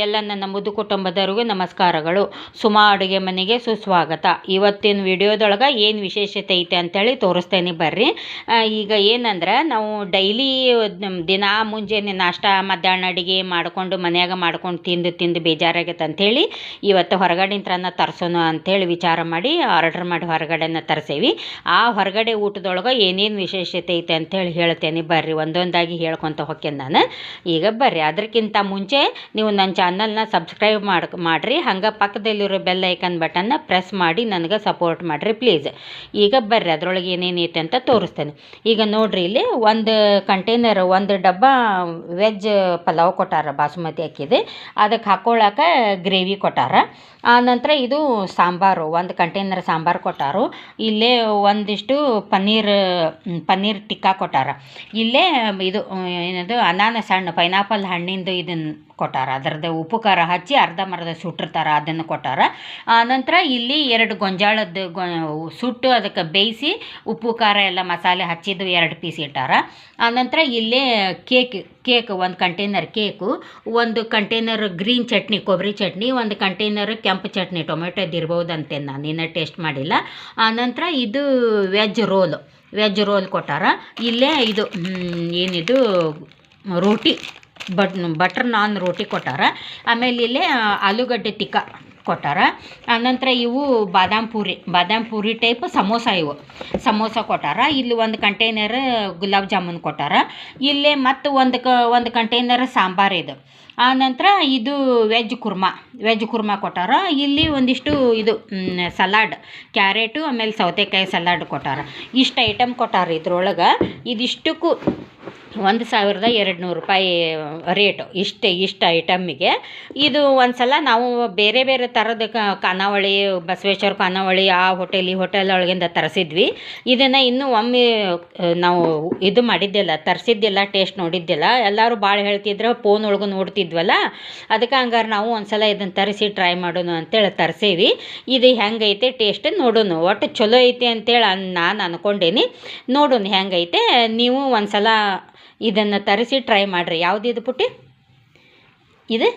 ಎಲ್ಲ ನನ್ನ ಮುದ್ದು ಕುಟುಂಬದವರಿಗೂ ನಮಸ್ಕಾರಗಳು. ಸುಮಾ ಅಡುಗೆ ಮನೆಗೆ ಸುಸ್ವಾಗತ. ಇವತ್ತಿನ ವಿಡಿಯೋದೊಳಗೆ ಏನು ವಿಶೇಷತೆ ಐತೆ ಅಂತೇಳಿ ತೋರಿಸ್ತೇನೆ ಬರ್ರಿ. ಈಗ ಏನಂದ್ರೆ ನಾವು ಡೈಲಿ ದಿನ ಮುಂಜಾನೆ ನಾಷ್ಟ ಮಧ್ಯಾಹ್ನ ಅಡುಗೆ ಮಾಡಿಕೊಂಡು ಮನ್ಯಾಗ ಮಾಡ್ಕೊಂಡು ತಿಂದು ಬೇಜಾರಾಗೈತೆ ಅಂಥೇಳಿ ಇವತ್ತು ಹೊರಗಡೆಯಿಂತ್ರನ ತರಿಸೋಣ ಅಂಥೇಳಿ ವಿಚಾರ ಮಾಡಿ ಆರ್ಡರ್ ಮಾಡಿ ಹೊರಗಡೆನ ತರಿಸೇವಿ. ಆ ಹೊರಗಡೆ ಊಟದೊಳಗೆ ಏನೇನು ವಿಶೇಷತೆ ಐತೆ ಅಂಥೇಳಿ ಹೇಳ್ತೇನೆ ಬರ್ರಿ, ಒಂದೊಂದಾಗಿ ಹೇಳ್ಕೊತ ಹೋಗ್ತೇನೆ ನಾನು. ಈಗ ಬರ್ರಿ, ಅದಕ್ಕಿಂತ ಮುಂಚೆ ನೀವು ನನ್ನ ಚಾನಲ್ನ ಸಬ್ಸ್ಕ್ರೈಬ್ ಮಾಡಿರಿ, ಹಂಗೆ ಪಕ್ಕದಲ್ಲಿರೋ ಬೆಲ್ ಐಕನ್ ಬಟನ್ನ ಪ್ರೆಸ್ ಮಾಡಿ ನನಗೆ ಸಪೋರ್ಟ್ ಮಾಡಿರಿ ಪ್ಲೀಸ್. ಈಗ ಬರ್ರಿ ಅದರೊಳಗೆ ಏನೇನೈತೆ ಅಂತ ತೋರಿಸ್ತೇನೆ. ಈಗ ನೋಡ್ರಿ, ಇಲ್ಲಿ ಒಂದು ಕಂಟೈನರ್, ಒಂದು ಡಬ್ಬ ವೆಜ್ ಪಲಾವ್ ಕೊಟ್ಟಾರ, ಬಾಸುಮತಿ ಅಕ್ಕಿದೆ. ಅದಕ್ಕೆ ಹಾಕ್ಕೊಳ್ಳೋಕೆ ಗ್ರೇವಿ ಕೊಟ್ಟಾರ. ಆನಂತರ ಇದು ಸಾಂಬಾರು, ಒಂದು ಕಂಟೈನರ್ ಸಾಂಬಾರು ಕೊಟ್ಟಾರು. ಇಲ್ಲೇ ಒಂದಿಷ್ಟು ಪನ್ನೀರ್ ಟಿಕ್ಕಾ ಕೊಟ್ಟಾರ. ಇಲ್ಲೇ ಇದು ಏನದು ಅನಾನಸ್ ಹಣ್ಣು, ಪೈನಾಪಲ್ ಹಣ್ಣಿಂದು ಇದನ್ನು ಕೊಟ್ಟಾರ. ಅದರದ್ದು ಉಪ್ಪು ಖಾರ ಹಚ್ಚಿ ಅರ್ಧಂಬರ್ಧ ಸುಟ್ಟಿರ್ತಾರೆ, ಅದನ್ನು ಕೊಟ್ಟಾರ. ಆನಂತರ ಇಲ್ಲಿ 2 ಗೊಂಜಾಳದ್ದು ಸುಟ್ಟು ಅದಕ್ಕೆ ಬೇಯಿಸಿ ಉಪ್ಪು ಖಾರ ಎಲ್ಲ ಮಸಾಲೆ ಹಚ್ಚಿದ್ದು 2 ಪೀಸ್ ಇಟ್ಟಾರ. ಆನಂತರ ಇಲ್ಲೇ ಕೇಕ್ ಒಂದು ಕಂಟೈನರ್ ಕೇಕು, ಒಂದು ಕಂಟೈನರ್ ಗ್ರೀನ್ ಚಟ್ನಿ, ಕೊಬ್ಬರಿ ಚಟ್ನಿ, ಒಂದು ಕಂಟೈನರ್ ಕೆಂಪು ಚಟ್ನಿ, ಟೊಮೆಟೊದು ಇರ್ಬೋದು ಅಂತೇನು, ನಾನು ಇನ್ನೂ ಟೇಸ್ಟ್ ಮಾಡಿಲ್ಲ. ಆನಂತರ ಇದು ವೆಜ್ ರೋಲ್ ಕೊಟ್ಟಾರ. ಇಲ್ಲೇ ಇದು ಏನಿದು ರೋಟಿ, ಬಟರ್ ನಾನ್ ರೋಟಿ ಕೊಟ್ಟಾರ. ಆಮೇಲೆ ಇಲ್ಲೇ ಆಲೂಗಡ್ಡೆ ಟಿಕ್ಕಾ ಕೊಟ್ಟಾರ. ಆನಂತರ ಇವು ಬಾದಾಮ್ ಪೂರಿ ಟೈಪ್ ಸಮೋಸ ಕೊಟ್ಟಾರ. ಇಲ್ಲಿ ಒಂದು ಕಂಟೈನರ್ ಗುಲಾಬ್ ಜಾಮೂನ್ ಕೊಟ್ಟಾರ. ಇಲ್ಲೇ ಮತ್ತು ಒಂದು ಕಂಟೈನರ್ ಸಾಂಬಾರಿದು. ಆನಂತರ ಇದು ವೆಜ್ ಕುರ್ಮಾ ಕೊಟ್ಟಾರ. ಇಲ್ಲಿ ಒಂದಿಷ್ಟು ಇದು ಸಲಾಡ್, ಕ್ಯಾರೆಟು ಆಮೇಲೆ ಸೌತೆಕಾಯಿ ಸಲಾಡ್ ಕೊಟ್ಟಾರ. ಇಷ್ಟು ಐಟಮ್ ಕೊಟ್ಟಾರ. ಇದ್ರೊಳಗೆ ಇದಿಷ್ಟಕ್ಕೂ 1200 ರೂಪಾಯಿ ರೇಟು. ಇಷ್ಟು ಐಟಮ್ಮಿಗೆ. ಇದು ಒಂದು ಸಲ ನಾವು ಬೇರೆ ಥರದ ಖಾನಾವಳಿ, ಬಸವೇಶ್ವರ ಖಾನಾವಳಿ, ಆ ಹೋಟೆಲ್ ಈ ಹೋಟೆಲ್ ಒಳಗಿಂದ ತರಿಸಿದ್ವಿ. ಇದನ್ನು ಇನ್ನೂ ಒಮ್ಮೆ ನಾವು ಇದು ಮಾಡಿದ್ದಿಲ್ಲ, ತರಿಸಿದ್ದಿಲ್ಲ, ಟೇಸ್ಟ್ ನೋಡಿದ್ದಿಲ್ಲ. ಎಲ್ಲರೂ ಭಾಳ ಹೇಳ್ತಿದ್ರು, ಫೋನ್ ಒಳಗೂ ನೋಡ್ತಿದ್ವಲ್ಲ, ಅದಕ್ಕೆ ಹಂಗಾರೆ ನಾವು ಒಂದು ಸಲ ಇದನ್ನು ತರಿಸಿ ಟ್ರೈ ಮಾಡೋಣ ಅಂತೇಳಿ ತರಿಸೇವಿ. ಇದು ಹೆಂಗೈತೆ ಟೇಸ್ಟ್ ನೋಡೋಣ. ಒಟ್ಟು ಚಲೋ ಐತೆ ಅಂತೇಳಿ ನಾನು ಅಂದ್ಕೊಂಡೇನಿ. ನೋಡೋಣ ಹೆಂಗೈತೆ. ನೀವು ಒಂದು ಸಲ ಇದನ್ನು ತರಿಸಿ ಟ್ರೈ ಮಾಡಿರಿ. ಯಾವುದಿದು ಪುಟ್ಟಿ? ಇದು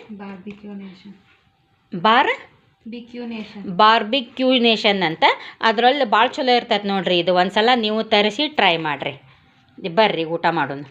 ಬಾರ್ಬಿಕ್ಯೂನೇಷನ್ ಅಂತ. ಅದರಲ್ಲಿ ಭಾಳ ಚಲೋ ಇರ್ತೈತೆ ನೋಡ್ರಿ. ಇದು ಒಂದು ಸಲ ನೀವು ತರಿಸಿ ಟ್ರೈ ಮಾಡಿರಿ. ಬರ್ರಿ ಊಟ ಮಾಡೋಣ.